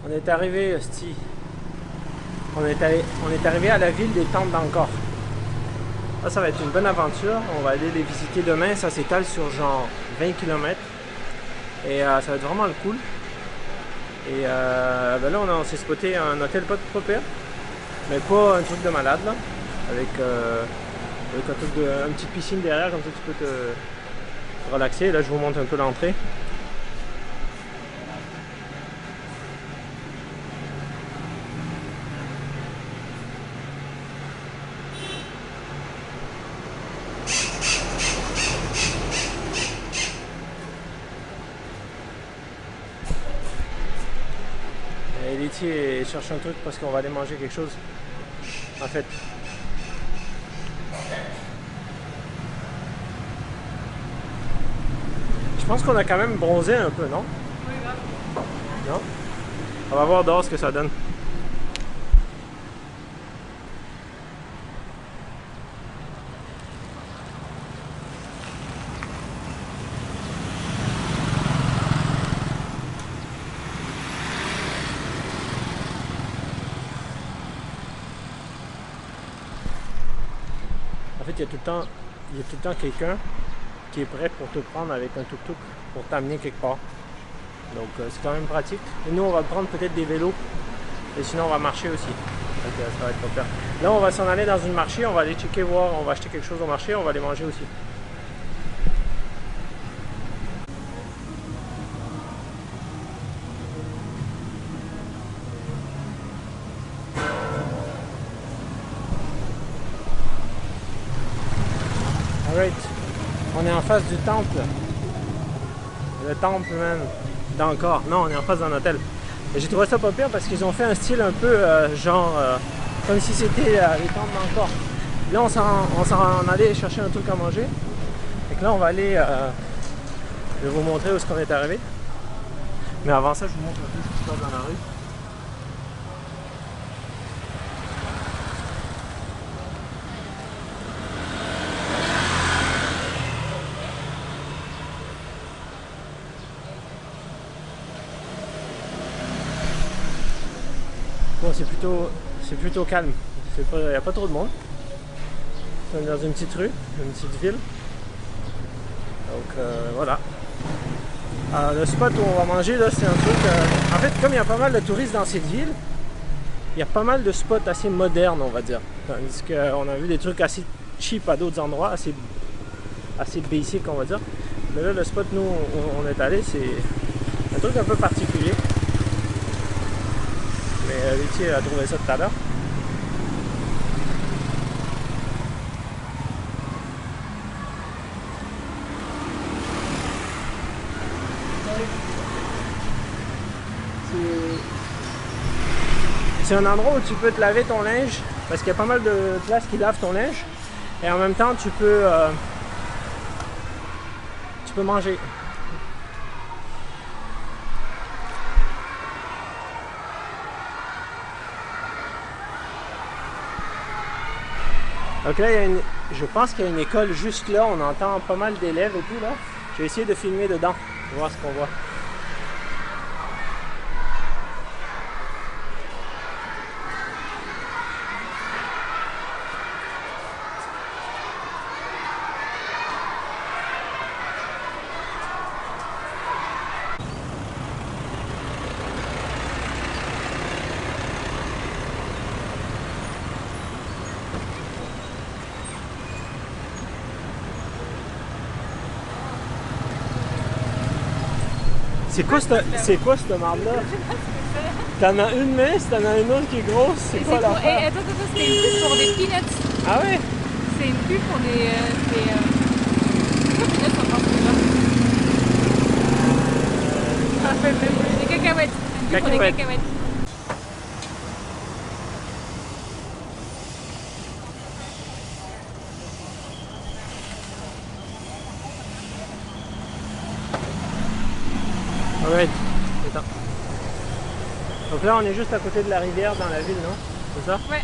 On est arrivé, Sti. On est arrivé à la ville des Temples d'Angkor. Ça va être une bonne aventure. On va aller les visiter demain. Ça s'étale sur genre 20 km. Et ça va être vraiment cool. Et ben là, on s'est spoté un hôtel pas trop pire. Mais pas un truc de malade là. Avec une petite piscine derrière, comme ça tu peux te relaxer. Là, je vous montre un peu l'entrée. Et cherche un truc parce qu'on va aller manger quelque chose. En fait. Je pense qu'on a quand même bronzé un peu, non? Oui, grave. Non? On va voir dehors ce que ça donne. En fait, il y a tout le temps quelqu'un qui est prêt pour te prendre avec un tuk-tuk pour t'amener quelque part. Donc c'est quand même pratique. Et nous, on va prendre peut-être des vélos. Et sinon, on va marcher aussi. Donc ça va être pas pire. Là, on va s'en aller dans une marché. On va aller checker, voir. On va acheter quelque chose au marché. On va aller manger aussi. Alright. On est en face du temple. Le temple même d'Angkor. Non, on est en face d'un hôtel. Et j'ai trouvé ça pas pire parce qu'ils ont fait un style un peu comme si c'était les temples d'Angkor. Là, on s'en allait chercher un truc à manger. Et que là, on va aller. Je vais vous montrer où est-ce qu'on est arrivé. Mais avant ça, je vous montre un peu ce qui se passe dans la rue. Bon, c'est plutôt calme. Il n'y a pas trop de monde. On est dans une petite rue, une petite ville. Donc voilà. Le spot où on va manger, là, c'est un truc... en fait, comme il y a pas mal de touristes dans cette ville, il y a pas mal de spots assez modernes, on va dire. Tandis qu'on a vu des trucs assez cheap à d'autres endroits, assez basic, on va dire. Mais là, le spot, nous, on est allé, c'est un truc un peu particulier. Mais Lucie a trouvé ça tout à l'heure. C'est un endroit où tu peux te laver ton linge parce qu'il y a pas mal de places qui lavent ton linge et en même temps tu peux manger. Donc là, je pense qu'il y a une école juste là, on entend pas mal d'élèves et tout là. Je vais essayer de filmer dedans, pour voir ce qu'on voit. C'est quoi cette marde-là? T'en as une mince, t'en as une autre qui est grosse, c'est quoi la part? Attends, c'était une pub pour des peanuts. Ah ouais? C'est une pub pour des peanuts en France déjà. Je me rappelle même plus. Des cacahuètes. Une pub pour des cacahuètes. Alright, c'est ça. Donc là on est juste à côté de la rivière dans la ville, non? C'est ça? Ouais,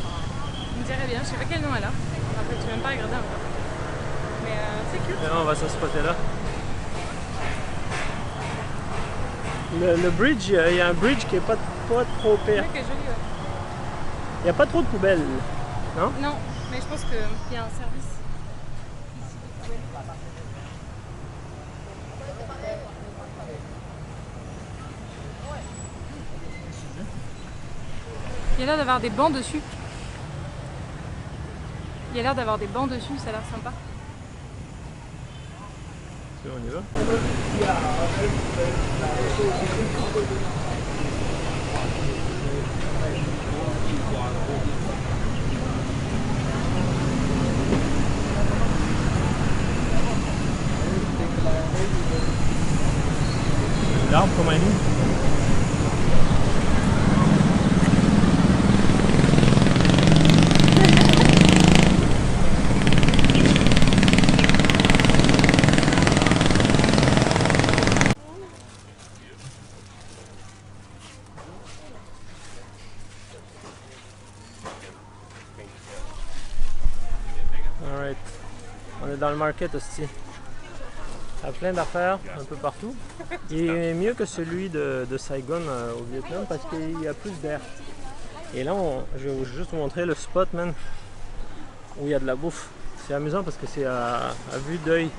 on dirait bien, je sais pas quel nom elle a. En fait, je vais même pas regarder encore. Mais c'est cute. Et là, on va se spotter là. Le bridge, il y a un bridge qui est pas pas trop Le pire. mec est joli, ouais. Il n'y a pas trop de poubelles, non? Non, mais je pense qu'il y a un service. Il y a l'air d'avoir des bancs dessus. Il y a l'air d'avoir des bancs dessus, ça a l'air sympa. On y va. L'arbre comme un loup. Alright, on est dans le market aussi. Il y a plein d'affaires un peu partout. Il est mieux que celui de Saigon au Vietnam parce qu'il y a plus d'air. Et là, je vais juste vous montrer le spot, man, où il y a de la bouffe. C'est amusant parce que c'est à vue d'œil.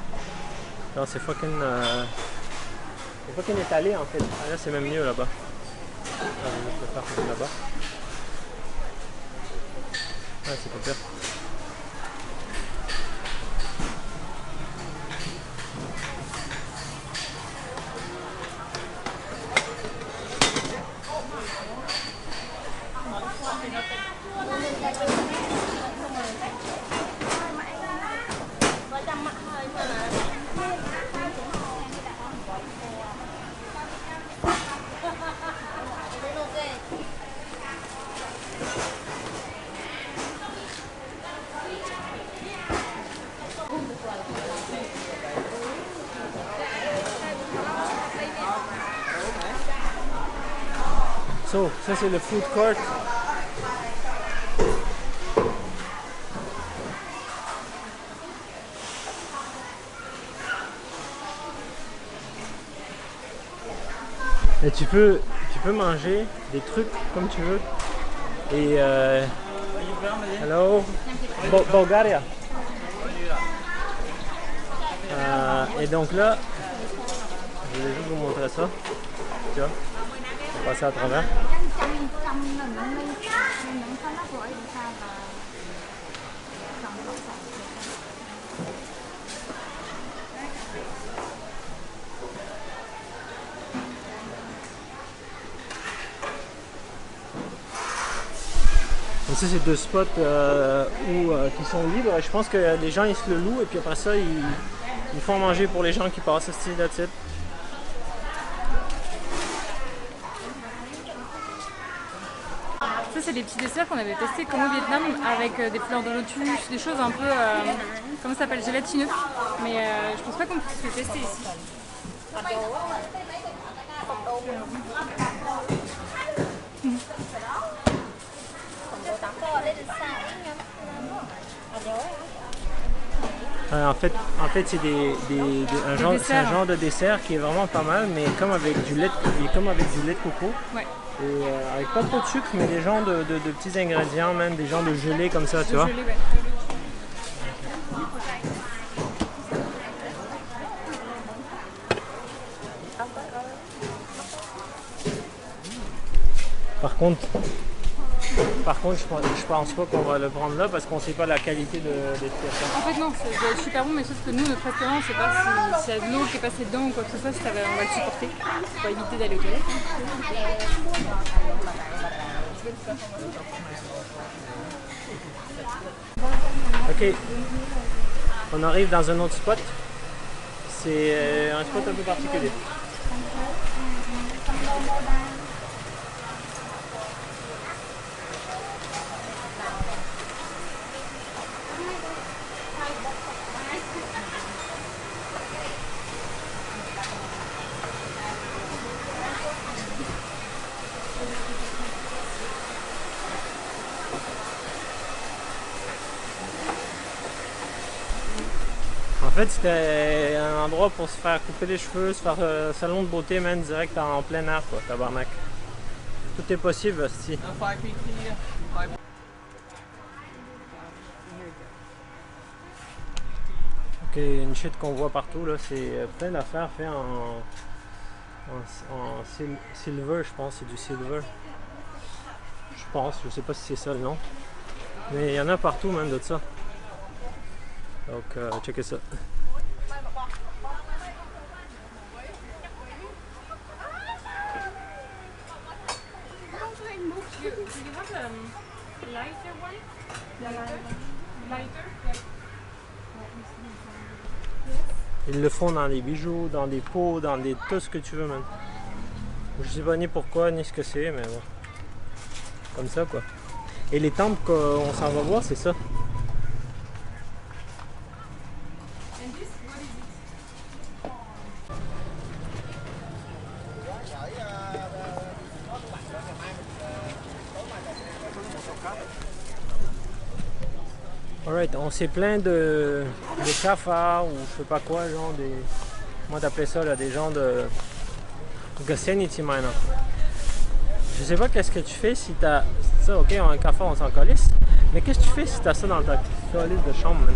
C'est fucking étalé en fait. Ah, là, c'est même mieux là-bas. Je vais le faire là-bas. Ah, c'est pas pire. So, ça c'est le food court. Et tu peux manger des trucs comme tu veux. Et hello, Bulgaria. Et donc là, je vais juste vous montrer ça. Tu vois, on va passer à travers. Et ça, c'est deux spots qui sont libres. Je pense que les gens ils se le louent et puis après ça ils font manger pour les gens qui passent ce style that's it. Ça, c'est des petits desserts qu'on avait testés comme au Vietnam avec des fleurs de lotus, des choses un peu, comment ça s'appelle, gélatineux. Mais je pense pas qu'on puisse le tester ici. En fait c'est un genre de dessert qui est vraiment pas mal, mais comme avec du lait de coco. Ouais. Et avec pas trop de sucre, mais des genres de petits ingrédients, même des genres de gelée comme ça, tu vois. Gelée, ouais. Par contre, je pense pas qu'on va le prendre là parce qu'on sait pas la qualité des pièces. En fait non, ça doit être super bon, mais sauf que nous, notre restaurant, on sait pas s'il y a de l'eau qui est passée dedans ou quoi que ce soit, on va le supporter pour éviter d'aller aux toilettes. Ok, on arrive dans un autre spot. C'est un spot un peu particulier. En fait, c'était un endroit pour se faire couper les cheveux, se faire salon de beauté, même direct en plein air, quoi, tabarnak. Tout est possible ici. Ok, une shit qu'on voit partout là, c'est plein d'affaires faites en silver, je pense, c'est du silver. Je pense, je sais pas si c'est ça le nom. Mais il y en a partout même de ça. Donc, checkez ça. Ils le font dans les bijoux, dans des pots, dans des tout ce que tu veux même. Je sais pas ni pourquoi ni ce que c'est, mais bon. Comme ça quoi. Et les temples qu'on s'en va voir, c'est ça. Alright, on s'est plaint de cafards ou je sais pas quoi, genre des. Comment t'appelais ça là, des gens de Yosemite Miner. Je sais pas qu'est-ce que tu fais si t'as. Ça, ok, un cafard, on s'en calisse. Mais qu'est-ce que tu fais si t'as ça dans ta liste de chambre, man?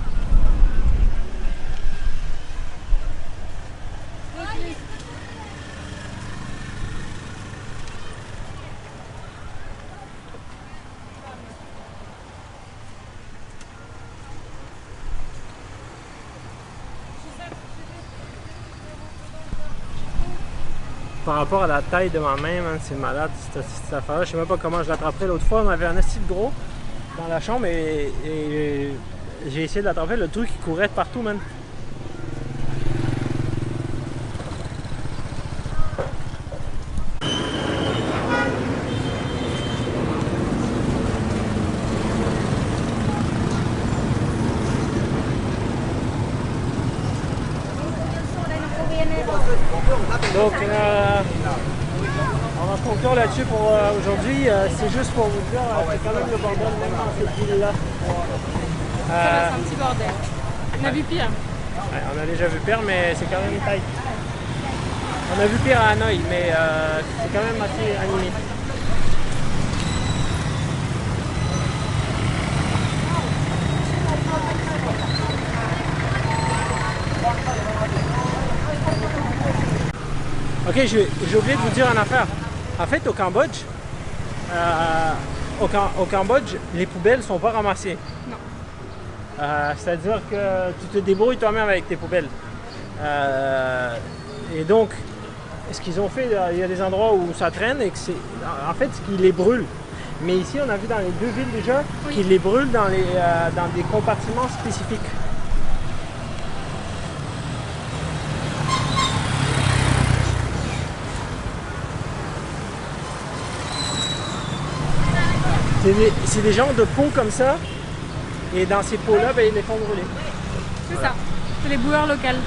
Par rapport à la taille de ma main, c'est malade cette affaire-là. Je sais même pas comment je l'attraperai. L'autre fois, on avait un esti de gros dans la chambre et j'ai essayé de l'attraper. Le truc, il courait de partout, man. Donc, on va conclure là-dessus pour aujourd'hui. C'est juste pour vous dire, c'est quand même le bordel, même dans cette ville-là. C'est un petit bordel. On a vu pire. Ouais, on a déjà vu pire, mais c'est quand même tight. On a vu pire à Hanoï, mais c'est quand même assez animé. Ok, j'ai oublié de vous dire une affaire. En fait, au Cambodge, les poubelles ne sont pas ramassées. Non. C'est-à-dire que tu te débrouilles toi-même avec tes poubelles. Et donc, ce qu'ils ont fait, il y a des endroits où ça traîne et que c'est en fait ce qui les brûle. Mais ici, on a vu dans les deux villes déjà qu'ils les brûlent dans des compartiments spécifiques. C'est des genres de pots comme ça, et dans ces pots-là, ben, ils les font brûler. C'est ça, c'est les boueurs locales.